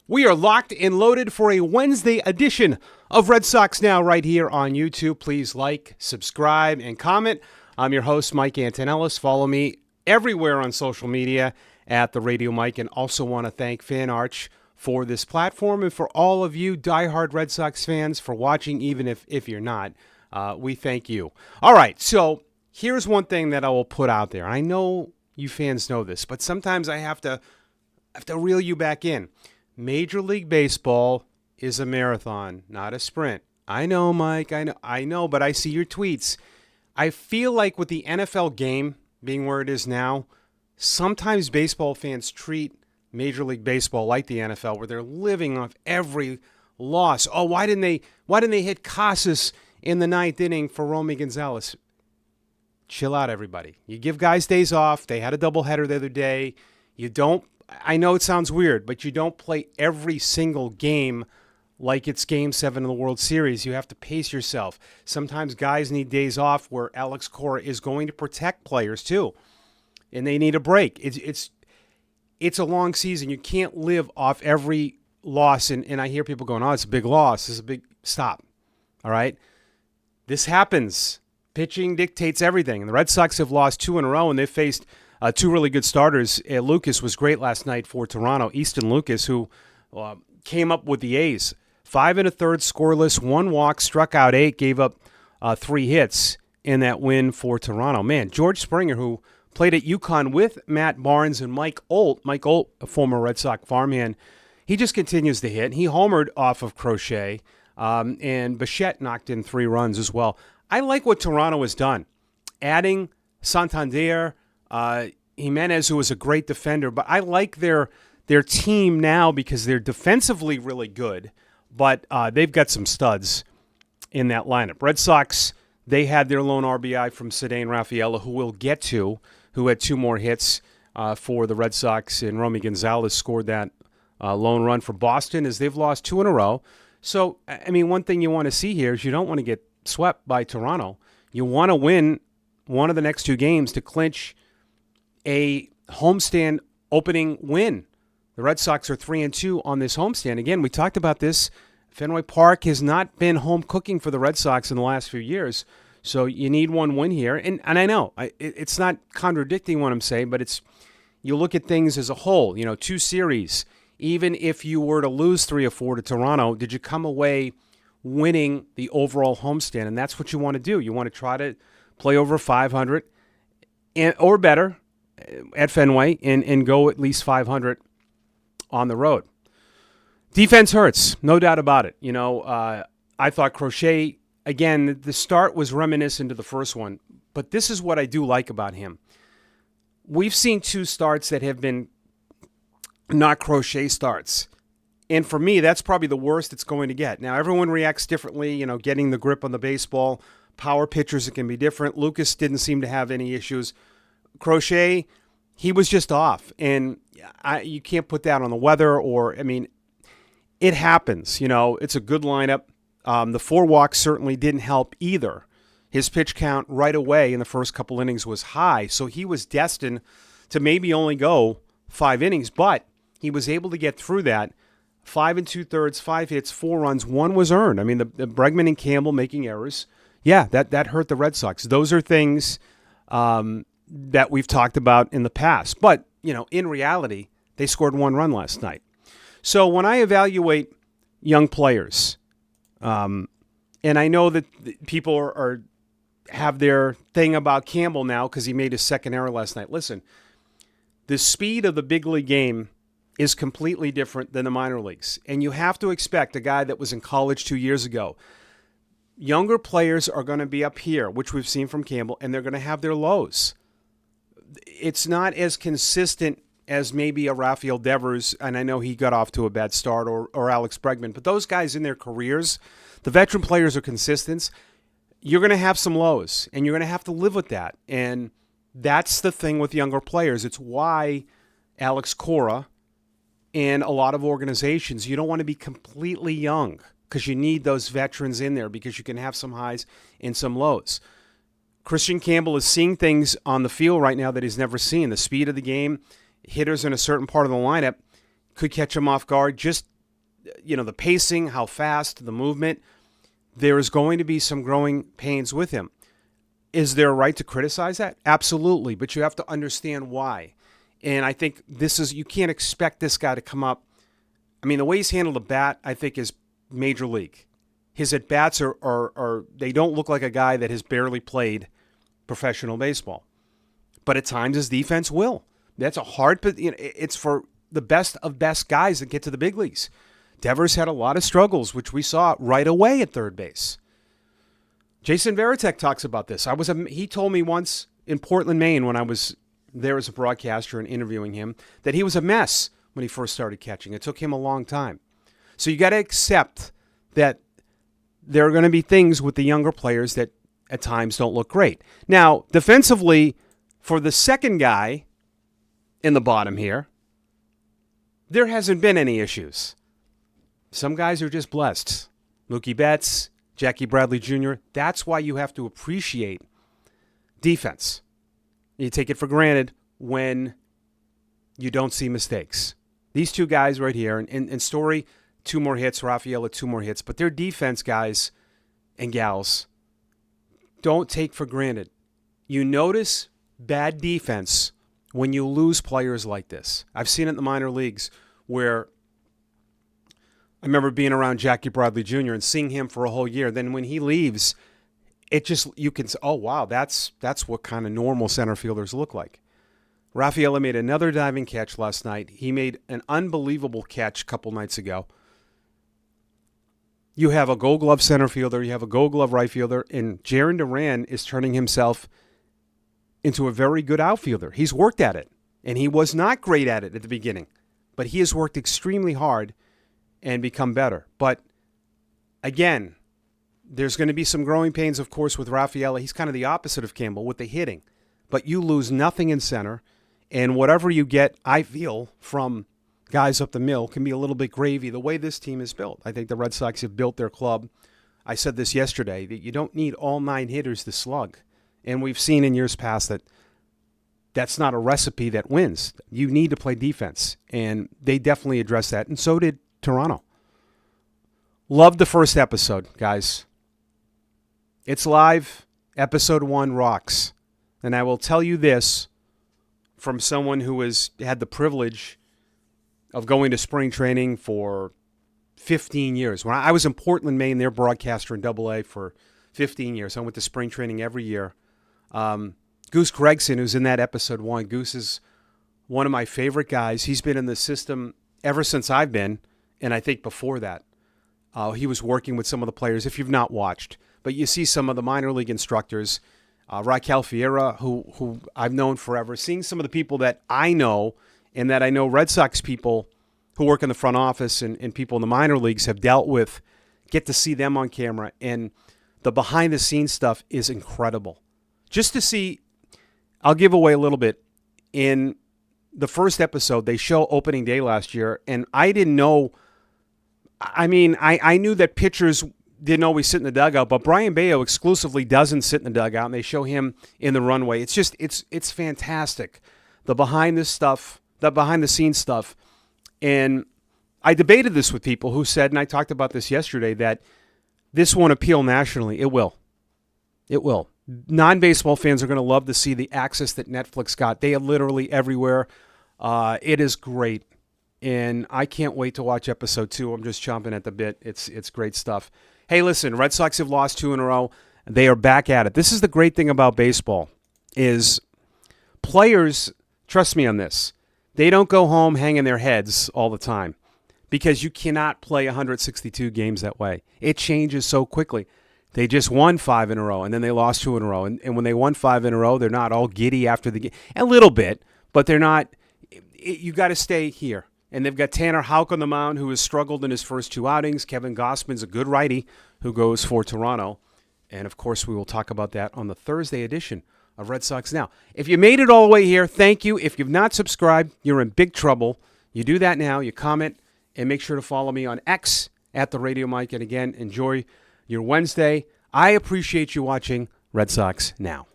We are locked and loaded for a Wednesday edition of Red Sox Now right here on YouTube. Please like, subscribe, and comment. I'm your host, Mike Antonellis. Follow me everywhere on social media at The Radio Mike, and also want to thank FanArch for this platform and for all of you diehard Red Sox fans for watching, even if you're not. We thank you. All right, so here's one thing that I will put out there. I know you fans know this, but sometimes I have to reel you back in. Major League Baseball is a marathon, not a sprint. I know, Mike, I know, but I see your tweets. I feel like with the NFL game being where it is now, sometimes baseball fans treat Major League Baseball like the NFL, where they're living off every loss. Oh, why didn't they hit Casas in the ninth inning for Romy Gonzalez? Chill out, everybody. You give guys days off. They had a doubleheader the other day. You don't. I know it sounds weird, but you don't play every single game like it's Game 7 of the World Series. You have to pace yourself. Sometimes guys need days off where Alex Cora is going to protect players too, and they need a break. It's a long season. You can't live off every loss, and I hear people going, oh, it's a big loss. It's a big stop. All right? This happens. Pitching dictates everything, and the Red Sox have lost 2 in a row, and they've faced two really good starters. Lucas was great last night for Toronto. Easton Lucas, who came up with the A's. 5 1/3 scoreless, 1 walk, struck out 8, gave up 3 hits in that win for Toronto. Man, George Springer, who played at UConn with Matt Barnes and Mike Olt, a former Red Sox farmhand, he just continues to hit. He homered off of Crochet, and Bichette knocked in 3 runs as well. I like what Toronto has done, adding Santander, Jimenez, who was a great defender, but I like their team now because they're defensively really good, but they've got some studs in that lineup. Red Sox, they had their lone RBI from Cedane Rafaela, who we'll get to, who had 2 more hits for the Red Sox, and Romy Gonzalez scored that lone run for Boston as they've lost 2 in a row. So, I mean, one thing you want to see here is you don't want to get swept by Toronto. You want to win one of the next 2 games to clinch a homestand opening win. The Red Sox are 3-2 on this homestand. Again, we talked about this. Fenway Park has not been home cooking for the Red Sox in the last few years, so you need one win here. And I know it's not contradicting what I'm saying, but it's you look at things as a whole. 2 series. Even if you were to lose 3 or 4 to Toronto, did you come away winning the overall homestand? And that's what you want to do. You want to try to play over 500 or better at Fenway and go at least 500 on the road. Defense hurts, no doubt about it. I thought Crochet, again, the start was reminiscent of the first one, but this is what I do like about him. We've seen 2 starts that have been not Crochet starts. And for me, that's probably the worst it's going to get. Now, everyone reacts differently, getting the grip on the baseball. Power pitchers, it can be different. Lucas didn't seem to have any issues. Crochet, he was just off. And you can't put that on the weather it happens. It's a good lineup. The 4 walks certainly didn't help either. His pitch count right away in the first couple innings was high, so he was destined to maybe only go 5 innings, but he was able to get through that. 5 2/3, 5 hits, 4 runs, 1 was earned. I mean, the Bregman and Campbell making errors, that hurt the Red Sox. Those are things that we've talked about in the past. But, in reality, they scored 1 run last night. So when I evaluate young players, and I know that people have their thing about Campbell now because he made his second error last night. Listen, the speed of the big league game is completely different than the minor leagues. And you have to expect a guy that was in college 2 years ago. Younger players are going to be up here, which we've seen from Campbell, and they're going to have their lows. It's not as consistent as maybe a Rafael Devers, and I know he got off to a bad start, or Alex Bregman. But those guys in their careers, the veteran players are consistent. You're going to have some lows, and you're going to have to live with that. And that's the thing with younger players. It's why Alex Cora and a lot of organizations, you don't want to be completely young because you need those veterans in there because you can have some highs and some lows. Christian Campbell is seeing things on the field right now that he's never seen. The speed of the game, hitters in a certain part of the lineup could catch him off guard just the pacing, how fast, the movement. There is going to be some growing pains with him. Is there a right to criticize that? Absolutely, but you have to understand why. And I think you can't expect this guy to come up. I mean, the way he's handled the bat, I think, is major league. His at-bats are they don't look like a guy that has barely played professional baseball. But at times his defense will. That's a hard, it's for the best of best guys that get to the big leagues. Devers had a lot of struggles, which we saw right away at third base. Jason Varitek talks about this. He told me once in Portland, Maine, when I was there as a broadcaster and interviewing him, that he was a mess when he first started catching. It took him a long time. So you got to accept that there are going to be things with the younger players that at times don't look great. Now, defensively, for the second guy in the bottom here, there hasn't been any issues. Some guys are just blessed. Mookie Betts, Jackie Bradley Jr., that's why you have to appreciate defense. You take it for granted when you don't see mistakes. These two guys right here, and Story, 2 more hits, Rafaela, 2 more hits, but they're defense guys and gals. Don't take for granted. You notice bad defense when you lose players like this. I've seen it in the minor leagues where I remember being around Jackie Bradley Jr. and seeing him for a whole year. Then when he leaves, you can say, oh, wow, that's what kind of normal center fielders look like. Rafaela made another diving catch last night. He made an unbelievable catch a couple nights ago. You have a Gold Glove center fielder, you have a Gold Glove right fielder, and Jarren Duran is turning himself into a very good outfielder. He's worked at it, and he was not great at it at the beginning, but he has worked extremely hard and become better. But again, there's going to be some growing pains, of course, with Rafaela. He's kind of the opposite of Campbell with the hitting, but you lose nothing in center, and whatever you get, I feel, from guys up the mill can be a little bit gravy the way this team is built. I think the Red Sox have built their club. I said this yesterday, that you don't need all 9 hitters to slug. And we've seen in years past that that's not a recipe that wins. You need to play defense. And they definitely addressed that. And so did Toronto. Loved the first episode, guys. It's live. Episode 1 rocks. And I will tell you this from someone who has had the privilege of going to spring training for 15 years. When I was in Portland, Maine, their broadcaster in AA for 15 years. I went to spring training every year. Goose Gregson, who's in that episode 1, Goose is one of my favorite guys. He's been in the system ever since I've been, and I think before that. He was working with some of the players, if you've not watched. But you see some of the minor league instructors, Raquel Fiera, who I've known forever, seeing some of the people that I know and that I know Red Sox people who work in the front office and people in the minor leagues have dealt with, get to see them on camera. And the behind-the-scenes stuff is incredible. Just to see, I'll give away a little bit. In the first episode, they show opening day last year, and I didn't know. I mean, I knew that pitchers didn't always sit in the dugout, but Brian Bayo exclusively doesn't sit in the dugout, and they show him in the runway. It's just, it's fantastic. The behind-the-scenes stuff. And I debated this with people who said, and I talked about this yesterday, that this won't appeal nationally. It will. It will. Non-baseball fans are going to love to see the access that Netflix got. They are literally everywhere. It is great. And I can't wait to watch episode 2. I'm just chomping at the bit. It's great stuff. Hey, listen, Red Sox have lost 2 in a row. They are back at it. This is the great thing about baseball is players, trust me on this, they don't go home hanging their heads all the time because you cannot play 162 games that way. It changes so quickly. They just won 5 in a row, and then they lost 2 in a row. And when they won 5 in a row, they're not all giddy after the game. A little bit, but they're not. You got to stay here. And they've got Tanner Houck on the mound, who has struggled in his first 2 outings. Kevin Gossman's a good righty who goes for Toronto. And, of course, we will talk about that on the Thursday edition of Red Sox Now. If you made it all the way here, thank you. If you've not subscribed, you're in big trouble. You do that now. You comment, and make sure to follow me on X at the Radio Mike. And, again, enjoy your Wednesday. I appreciate you watching Red Sox Now.